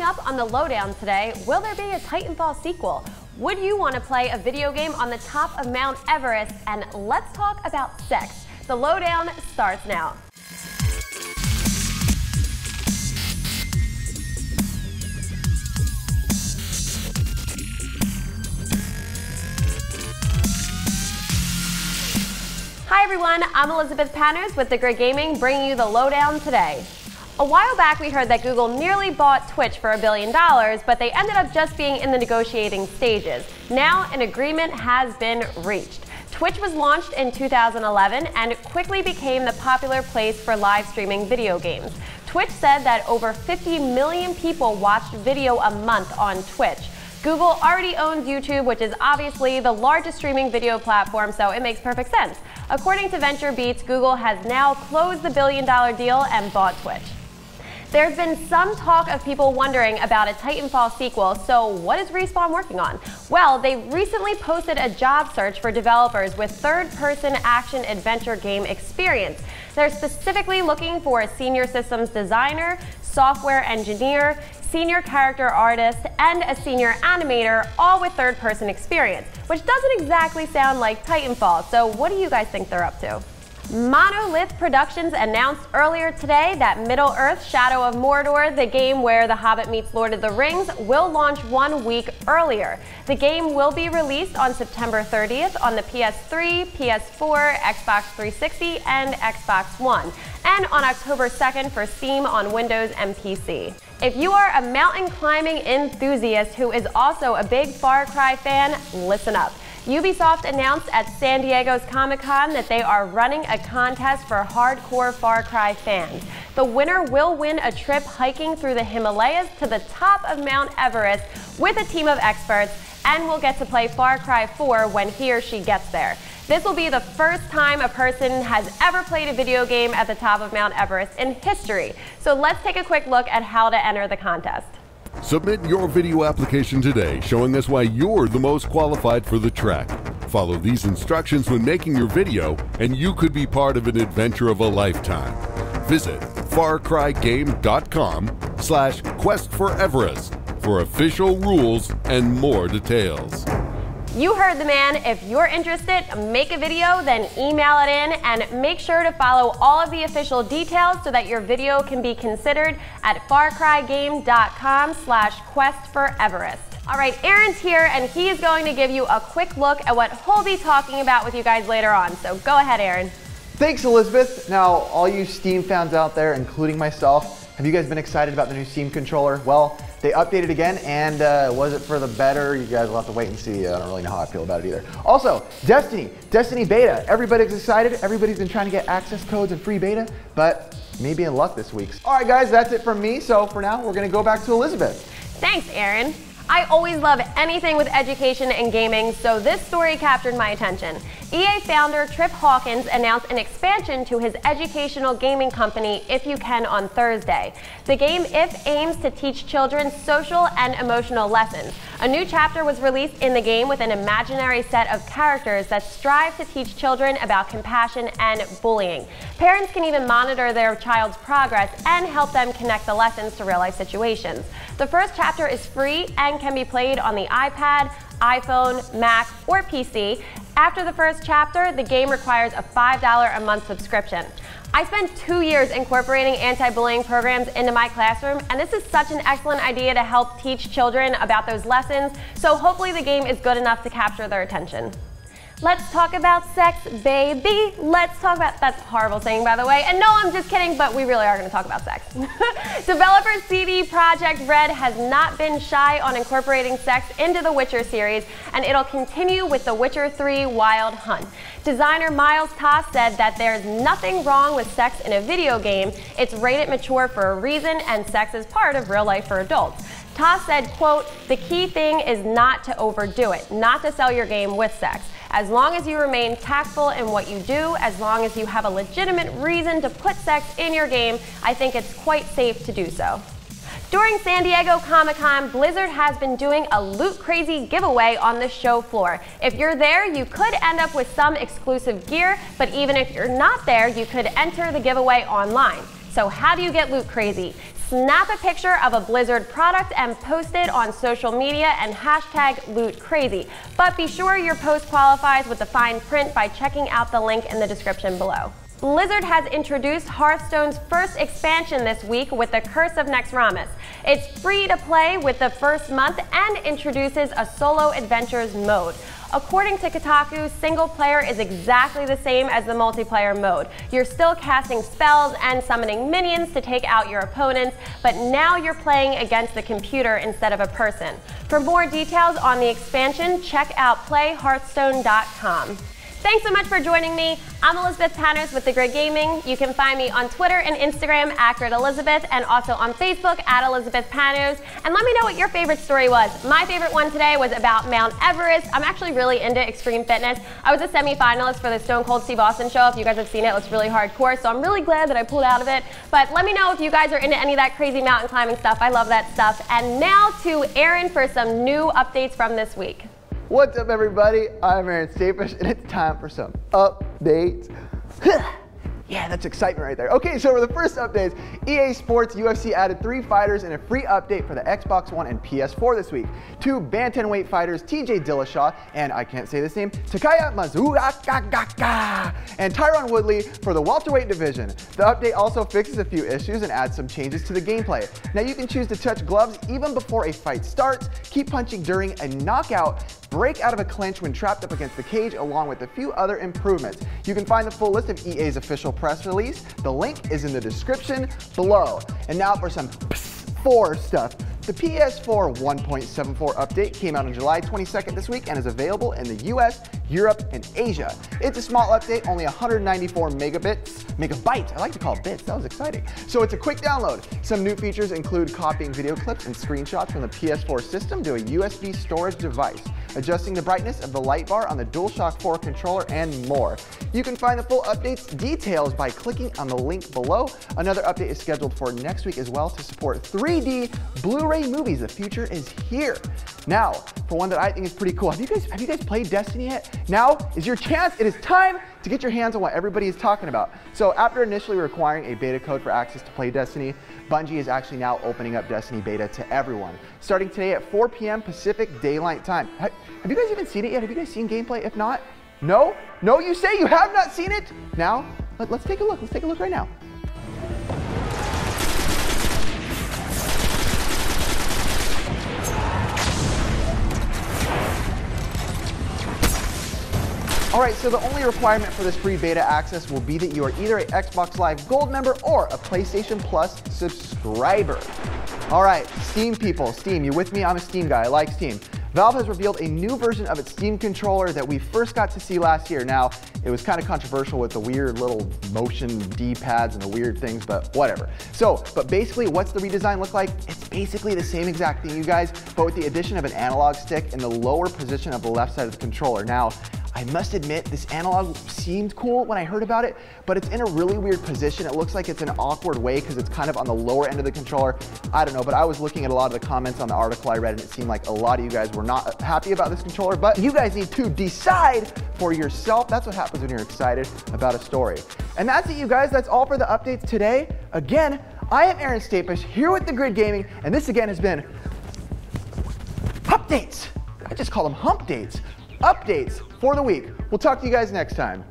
up on the Lowdown today, will there be a Titanfall sequel? Would you want to play a video game on the top of Mount Everest? And let's talk about sex. The Lowdown starts now. Hi everyone, I'm Elizabeth Panners with The Grid Gaming, bringing you the Lowdown today. A while back we heard that Google nearly bought Twitch for $1 billion, but they ended up just being in the negotiating stages. Now an agreement has been reached. Twitch was launched in 2011 and quickly became the popular place for live streaming video games. Twitch said that over 50 million people watched video a month on Twitch. Google already owns YouTube, which is obviously the largest streaming video platform, so it makes perfect sense. According to VentureBeat, Google has now closed the $1 billion deal and bought Twitch. There's been some talk of people wondering about a Titanfall sequel, so what is Respawn working on? Well, they recently posted a job search for developers with third-person action-adventure game experience. They're specifically looking for a senior systems designer, software engineer, senior character artist, and a senior animator, all with third-person experience, which doesn't exactly sound like Titanfall, so what do you guys think they're up to? Monolith Productions announced earlier today that Middle-earth: Shadow of Mordor, the game where The Hobbit meets Lord of the Rings, will launch 1 week earlier. The game will be released on September 30th on the PS3, PS4, Xbox 360, and Xbox One, and on October 2nd for Steam on Windows and PC. If you are a mountain climbing enthusiast who is also a big Far Cry fan, listen up. Ubisoft announced at San Diego's Comic-Con that they are running a contest for hardcore Far Cry fans. The winner will win a trip hiking through the Himalayas to the top of Mount Everest with a team of experts, and will get to play Far Cry 4 when he or she gets there. This will be the first time a person has ever played a video game at the top of Mount Everest in history. So let's take a quick look at how to enter the contest. Submit your video application today, showing us why you're the most qualified for the trek. Follow these instructions when making your video, and you could be part of an adventure of a lifetime. Visit farcrygame.com/questforeverest for official rules and more details. You heard the man. If you're interested, make a video, then email it in, and make sure to follow all of the official details so that your video can be considered at farcrygame.com/questforeverest. All right, Aaron's here, and he is going to give you a quick look at what he'll be talking about with you guys later on. So go ahead, Aaron. Thanks, Elizabeth. Now, all you Steam fans out there, including myself, have you guys been excited about the new Steam controller? Well, they updated again, and was it for the better? You guys will have to wait and see. I don't really know how I feel about it either. Also, Destiny beta. Everybody's excited. Everybody's been trying to get access codes and free beta, but maybe in luck this week. All right, guys, that's it from me. So for now, we're going to go back to Elizabeth. Thanks, Aaron. I always love anything with education and gaming, so this story captured my attention. EA founder Trip Hawkins announced an expansion to his educational gaming company, If You Can, on Thursday. The game If aims to teach children social and emotional lessons. A new chapter was released in the game with an imaginary set of characters that strive to teach children about compassion and bullying. Parents can even monitor their child's progress and help them connect the lessons to real-life situations. The first chapter is free and can be played on the iPad, iPhone, Mac, or PC. After the first chapter, the game requires a $5 a month subscription. I spent 2 years incorporating anti-bullying programs into my classroom, and this is such an excellent idea to help teach children about those lessons, so hopefully the game is good enough to capture their attention. Let's talk about sex, baby. Let's talk about, that's a horrible saying, by the way. And no, I'm just kidding, but we really are going to talk about sex. Developer CD Projekt Red has not been shy on incorporating sex into the Witcher series, and it'll continue with The Witcher 3 Wild Hunt. Designer Miles Toss said that there's nothing wrong with sex in a video game. It's rated mature for a reason, and sex is part of real life for adults. Toss said, quote, "The key thing is not to overdo it, not to sell your game with sex. As long as you remain tactful in what you do, as long as you have a legitimate reason to put sex in your game, I think it's quite safe to do so." During San Diego Comic-Con, Blizzard has been doing a Loot Crazy giveaway on the show floor. If you're there, you could end up with some exclusive gear, but even if you're not there, you could enter the giveaway online. So how do you get Loot Crazy? Snap a picture of a Blizzard product and post it on social media and hashtag #LootCrazy. But be sure your post qualifies with the fine print by checking out the link in the description below. Blizzard has introduced Hearthstone's first expansion this week with the Curse of Ramirez. It's free to play with the first month and introduces a solo adventures mode. According to Kotaku, single player is exactly the same as the multiplayer mode. You're still casting spells and summoning minions to take out your opponents, but now you're playing against the computer instead of a person. For more details on the expansion, check out playhearthstone.com. Thanks so much for joining me. I'm Elizabeth Panners with The Grid Gaming. You can find me on Twitter and Instagram @GridElizabeth and also on Facebook @Elizabeth Panners. And let me know what your favorite story was. My favorite one today was about Mount Everest. I'm actually really into extreme fitness. I was a semi-finalist for the Stone Cold Steve Austin show. If you guys have seen it, it looks really hardcore, so I'm really glad that I pulled out of it. But let me know if you guys are into any of that crazy mountain climbing stuff. I love that stuff. And now to Aaron for some new updates from this week. What's up, everybody? I'm Aaron Stapish, and it's time for some updates. Yeah, that's excitement right there. Okay, so for the first updates, EA Sports UFC added 3 fighters in a free update for the Xbox One and PS4 this week. 2 bantamweight fighters, TJ Dillashaw, and I can't say this name, Takaya Mizuaki, and Tyron Woodley for the welterweight division. The update also fixes a few issues and adds some changes to the gameplay. Now you can choose to touch gloves even before a fight starts, keep punching during a knockout, break out of a clinch when trapped up against the cage, along with a few other improvements. You can find the full list of EA's official press release. The link is in the description below. And now for some PS4 stuff. The PS4 1.74 update came out on July 22nd this week and is available in the US, Europe, and Asia. It's a small update, only 194 megabytes. I like to call it bits, that was exciting. So it's a quick download. Some new features include copying video clips and screenshots from the PS4 system to a USB storage device, adjusting the brightness of the light bar on the DualShock 4 controller, and more. You can find the full update's details by clicking on the link below. Another update is scheduled for next week as well to support 3D Blu-ray movies. The future is here. Now, for one that I think is pretty cool, have you guys played Destiny yet? Now is your chance. It is time to get your hands on what everybody is talking about. So after initially requiring a beta code for access to play Destiny, Bungie is actually now opening up Destiny beta to everyone, starting today at 4 p.m. Pacific Daylight Time. Have you guys even seen it yet? Have you guys seen gameplay? If not, no? No, you say you have not seen it? Now, let's take a look. Let's take a look right now. All right, so the only requirement for this free beta access will be that you are either an Xbox Live Gold member or a PlayStation Plus subscriber. All right, Steam people, Steam, you with me? I'm a Steam guy, I like Steam. Valve has revealed a new version of its Steam controller that we first got to see last year. Now, it was kind of controversial with the weird little motion D-pads and the weird things, but whatever. But basically, what's the redesign look like? It's basically the same exact thing, you guys, but with the addition of an analog stick in the lower position of the left side of the controller. Now, I must admit, this analog seemed cool when I heard about it, but it's in a really weird position. It looks like it's an awkward way because it's kind of on the lower end of the controller. I don't know, but I was looking at a lot of the comments on the article I read, and it seemed like a lot of you guys were not happy about this controller, but you guys need to decide for yourself. That's what happens when you're excited about a story. And that's it, you guys. That's all for the updates today. Again, I am Aaron Stapish here with The Grid Gaming, and this again has been Updates. I just call them Hump Dates. Updates for the week. We'll talk to you guys next time.